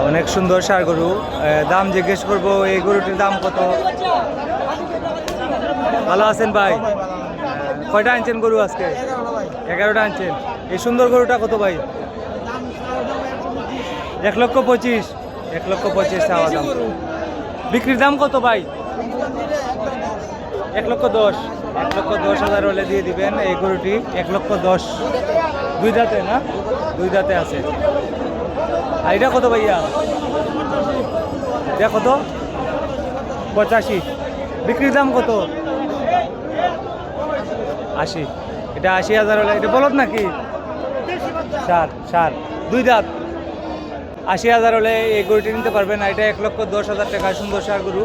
অনেক সুন্দর ষাঁড় গরু। দাম জিজ্ঞেস করবো, এই গরুটির দাম কত? ভালো আছেন ভাই? কয়টা আনছেন গরু আজকে? 11টা আনছেন। এই সুন্দর গরুটা কত ভাই? 1,25,000। 1,25,000 চাওয়া দাম। বিক্রির দাম কত ভাই? 1,10,000। 1,10,000 হলে দিয়ে দিবেন এই গরুটি। 1,10,000। দুই দাঁতে না? দুই দাঁতে আছে। আর এটা কত ভাইয়া? এটা কত? 85। বিক্রির দাম কত? 80। এটা 80,000 হলে, এটা বলদ নাকি? সার দুই দাঁত। 80,000 হলে এই গরুটি নিতে পারবেন। এটা 1,10,000 টাকা সুন্দর ষাঁড় গরু।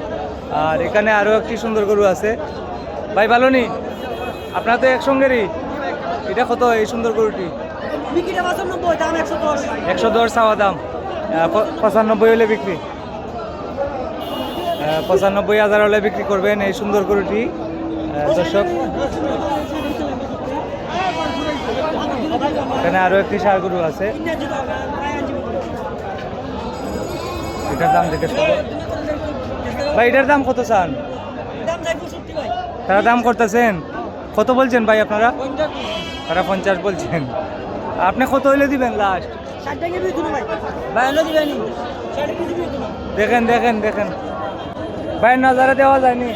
আর এখানে আরও একটি সুন্দর গরু আছে। ভাই ভালো নি? আপনার তো একসঙ্গেরই। এটা কত এই সুন্দর গরুটি? 110 চাওয়া দাম। 95 হলে বিক্রি। 95,000 হলে বিক্রি করবেন এই সুন্দর গরুটি। দর্শক, এখানে আরো একটি ষাঁড় গরু আছে। এটার দাম জিজ্ঞেস করবো ভাই। এটার দাম কত চান? তারা দাম করতেছেন কত বলছেন ভাই আপনারা? তারা 50 বলছেন। আপনি কত হইলে দিবেন লাস্ট? দেখেন দেখেন দেখেন 52,000 দেওয়া যায়নি।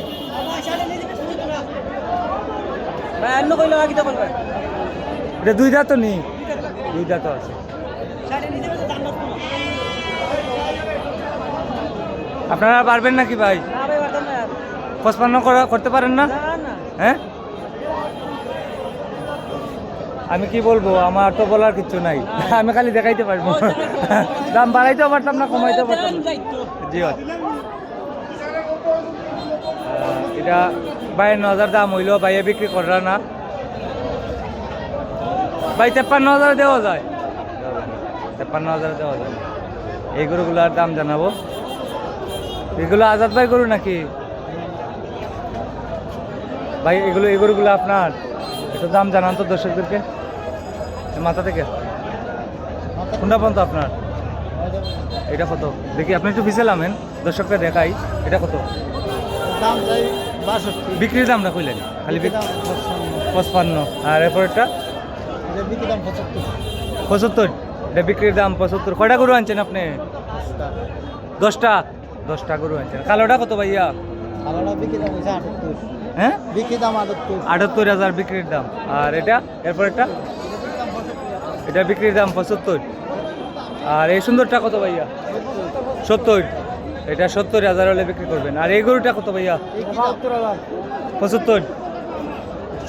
এটা দুই দাঁত তো নেই? দুই দাঁত আছে। আপনারা পারবেন নাকি ভাই? 55 করতে পারেন না? হ্যাঁ, আমি কি বলবো, আমার তো বলার কিছু নাই। আমি খালি দেখাইতে পারবো। দাম বাড়াইতেও পারতাম না, কমাইতেও পারতাম না। জি এটা 52,000 দাম হইলো। ভাইয়া বিক্রি করা না ভাই। 53,000 দেওয়া যায়। 53,000 দেওয়া যায়। এই গরুগুলার দাম জানাবো। এগুলো আজাদ ভাই গরু নাকি ভাই? এই গরুগুলো আপনার? একটু দাম জানান তো দর্শকদেরকে। মাথা থেকে কোনটা পর্যন্ত আপনার? এটা কত দেখি, আপনি একটু পিছিয়ে নামেন, দর্শককে দেখাই। এটা কত দাম? চাই 62। বিক্রির দামটা কইলেন খালি? 55। আর এরপরটা? বিক্রির দাম 75। 75। এটা বিক্রির দাম 75। কয়টা গরু আনছেন আপনি? 10টা। 10টা গরু আনছেন। কালোটা কত ভাইয়া? কালোটা বিক্রির দাম 78। হ্যাঁ, বিক্রির দাম 78। 78,000 বিক্রির দাম। আর এটা এরপরটা? এটা বিক্রির দাম 75। আর এই সুন্দরটা কত ভাইয়া? 70। এটা 70,000 হলে বিক্রি করবেন। আর এই গরুটা কত ভাইয়া? 75।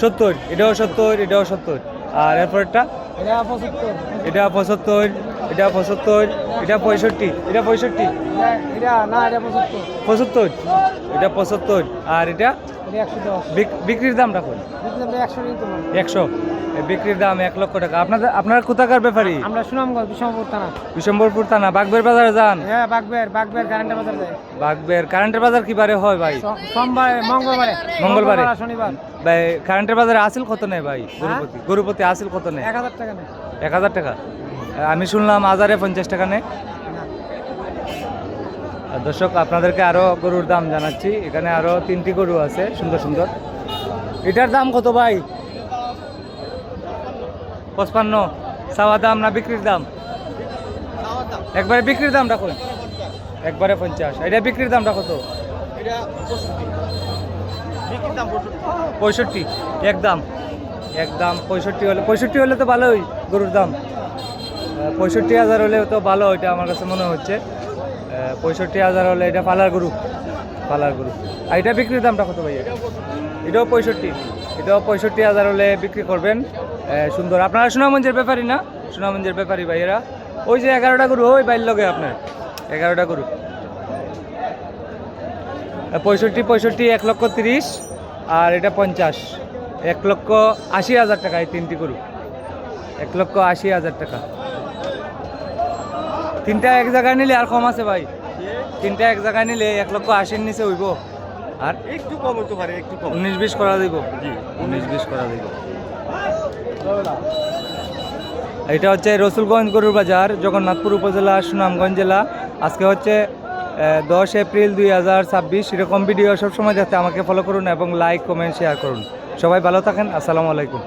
70। এটাও 70, এটাও 70। আর এরপরটা? এটা 75। এটা 75, এটা 75, এটা 65, এটা 65, এটা না, এটা 75। 75, এটা 75। আর এটা? এটা 110। বিক্রির দামটা কোন? বিক্রির দাম 100 নিতে পারবো। 100। বিক্রির দাম 1,00,000 টাকা। আপনার কোথাকার ব্যাপারী? আমরা সুনামগঞ্জ, বিশম্বর থানা। বিশম্বরপুর থানা। বাগবের বাজারে যান? হ্যাঁ, বাগবের কারেন্টের বাজার যায়। বাগবের কারেন্টের বাজার কি বারে হয় ভাই? সোমবারে, মঙ্গলবারে, শনিবার। ভাই কারেন্টের বাজারে আসিল কত নেয় ভাই? গরুপতি আসিল কত নেয়? 1000 টাকা নেই। 1000 টাকা। আমি শুনলাম আজারে 50 টাকা নেয়। দর্শক, আপনাদেরকে আরো গরুর দাম জানাচ্ছি। এখানে আরো 3টি গরু আছে সুন্দর সুন্দর। এটার দাম কত ভাই? 55 চাওয়া দাম না বিক্রির দাম? একবারে বিক্রির দামটা কই? একবারে 50। এটা বিক্রির দামটা কত? 65। একদম 65 হলে। 65 হলে তো ভালোই গরুর দাম। 65,000 হলে তো ভালো। এটা আমার কাছে মনে হচ্ছে 65,000 হলে এটা পালার গরু। আর এটা বিক্রির দামটা কত ভাইয়া? এটাও 65। এটাও 65,000 হলে বিক্রি করবেন। সুন্দর। আপনারা সুনামগঞ্জের ব্যাপারী না? সুনামগঞ্জের ব্যাপারী ভাইয়েরা। ওই যে 11টা গরু, ওই বাইর লগে আপনার 11টা গরু। 65, 1,30,000। আর এটা 50, 1,80,000 টাকা। এই 3টি গরু 1,80,000 টাকা। 3টা এক জায়গায় নিলে আর কম আছে ভাই। 3টা এক জায়গায় নিলে 1,80,000 নিচে হইব। আর একটু কম হতে পারে, একটু কম। 19-20 করা দিব। 19-20 করা দিব। এটা হচ্ছে রসুলগঞ্জ গরুর বাজার, জগন্নাথপুর উপজেলা, সুনামগঞ্জ জেলা। আজকে হচ্ছে 10 এপ্রিল 2026। এরকম ভিডিও সবসময় যাতে আমাকে ফলো করুন এবং লাইক কমেন্ট শেয়ার করুন। সবাই ভালো থাকেন। আসসালামু আলাইকুম।